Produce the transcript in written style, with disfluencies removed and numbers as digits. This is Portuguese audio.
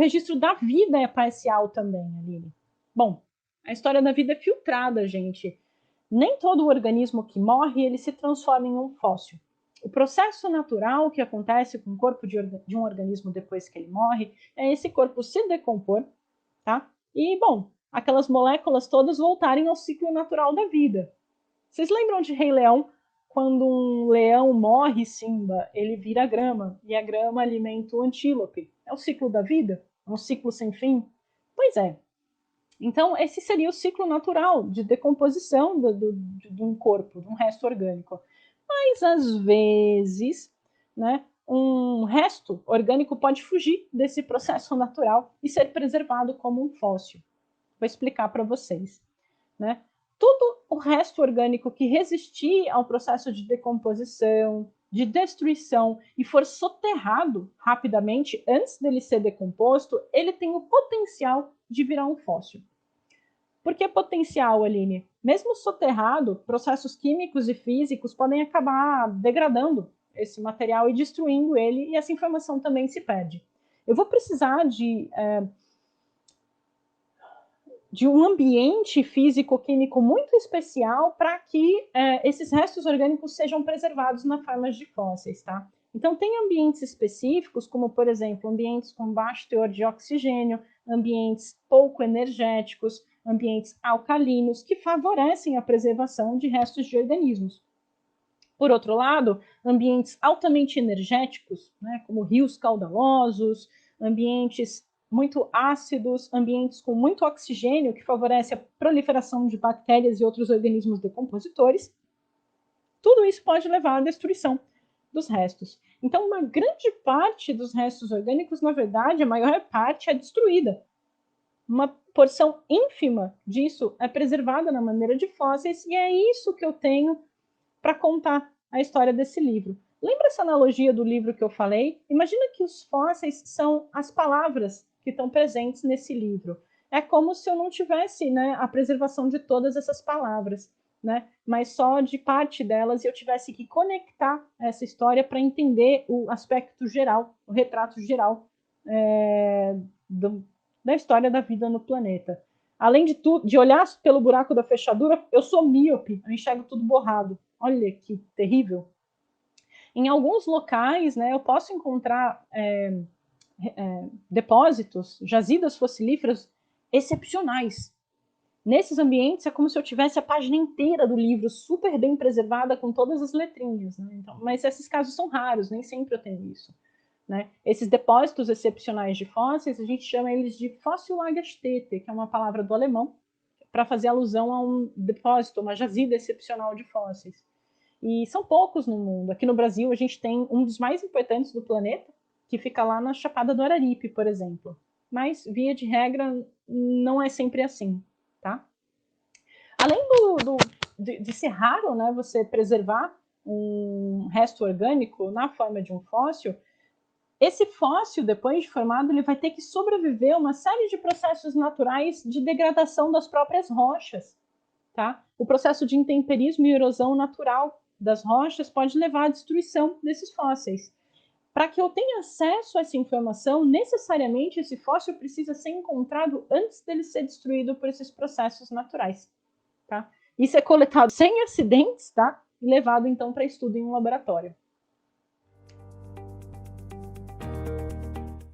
registro da vida é parcial também, Aline. Bom, a história da vida é filtrada, gente. Nem todo organismo que morre, ele se transforma em um fóssil. O processo natural que acontece com o corpo de um organismo depois que ele morre é esse corpo se decompor, tá? E, bom, aquelas moléculas todas voltarem ao ciclo natural da vida. Vocês lembram de Rei Leão? Quando um leão morre, Simba, ele vira grama, e a grama alimenta o antílope. É o ciclo da vida? É um ciclo sem fim? Pois é. Então, esse seria o ciclo natural de decomposição de um corpo, de um resto orgânico. Mas, às vezes, né, um resto orgânico pode fugir desse processo natural e ser preservado como um fóssil. Vou explicar para vocês. Né? Todo o resto orgânico que resistir ao processo de decomposição, de destruição e for soterrado rapidamente antes dele ser decomposto, ele tem o potencial de virar um fóssil. Por que potencial, Aline? Mesmo soterrado, processos químicos e físicos podem acabar degradando esse material e destruindo ele, e essa informação também se perde. Eu vou precisar de um ambiente físico-químico muito especial para que esses restos orgânicos sejam preservados na forma de fósseis, tá? Então, tem ambientes específicos, como, por exemplo, ambientes com baixo teor de oxigênio, ambientes pouco energéticos, ambientes alcalinos, que favorecem a preservação de restos de organismos. Por outro lado, ambientes altamente energéticos, né, como rios caudalosos, ambientes muito ácidos, ambientes com muito oxigênio, que favorece a proliferação de bactérias e outros organismos decompositores, tudo isso pode levar à destruição dos restos. Então, uma grande parte dos restos orgânicos, na verdade, a maior parte é destruída. Uma porção ínfima disso é preservada na maneira de fósseis, e é isso que eu tenho para contar a história desse livro. Lembra essa analogia do livro que eu falei? Imagina que os fósseis são as palavras que estão presentes nesse livro. É como se eu não tivesse, né, a preservação de todas essas palavras, né, mas só de parte delas, e eu tivesse que conectar essa história para entender o aspecto geral, o retrato geral da história da vida no planeta. Além de olhar pelo buraco da fechadura, eu sou míope, eu enxergo tudo borrado. Olha que terrível. Em alguns locais, né, eu posso encontrar depósitos, jazidas fossilíferas excepcionais. Nesses ambientes é como se eu tivesse a página inteira do livro super bem preservada com todas as letrinhas. Né? Então, mas esses casos são raros, nem sempre eu tenho isso. Né? Esses depósitos excepcionais de fósseis, a gente chama eles de Fossil-Lagerstätte, que é uma palavra do alemão, para fazer alusão a um depósito, uma jazida excepcional de fósseis. E são poucos no mundo. Aqui no Brasil, a gente tem um dos mais importantes do planeta, que fica lá na Chapada do Araripe, por exemplo. Mas, via de regra, não é sempre assim, tá? Além de ser raro, né, você preservar um resto orgânico na forma de um fóssil, esse fóssil, depois de formado, ele vai ter que sobreviver a uma série de processos naturais de degradação das próprias rochas. Tá? O processo de intemperismo e erosão natural das rochas pode levar à destruição desses fósseis. Para que eu tenha acesso a essa informação, necessariamente esse fóssil precisa ser encontrado antes dele ser destruído por esses processos naturais. Tá? Isso é coletado sem acidentes, tá? E levado então para estudo em um laboratório.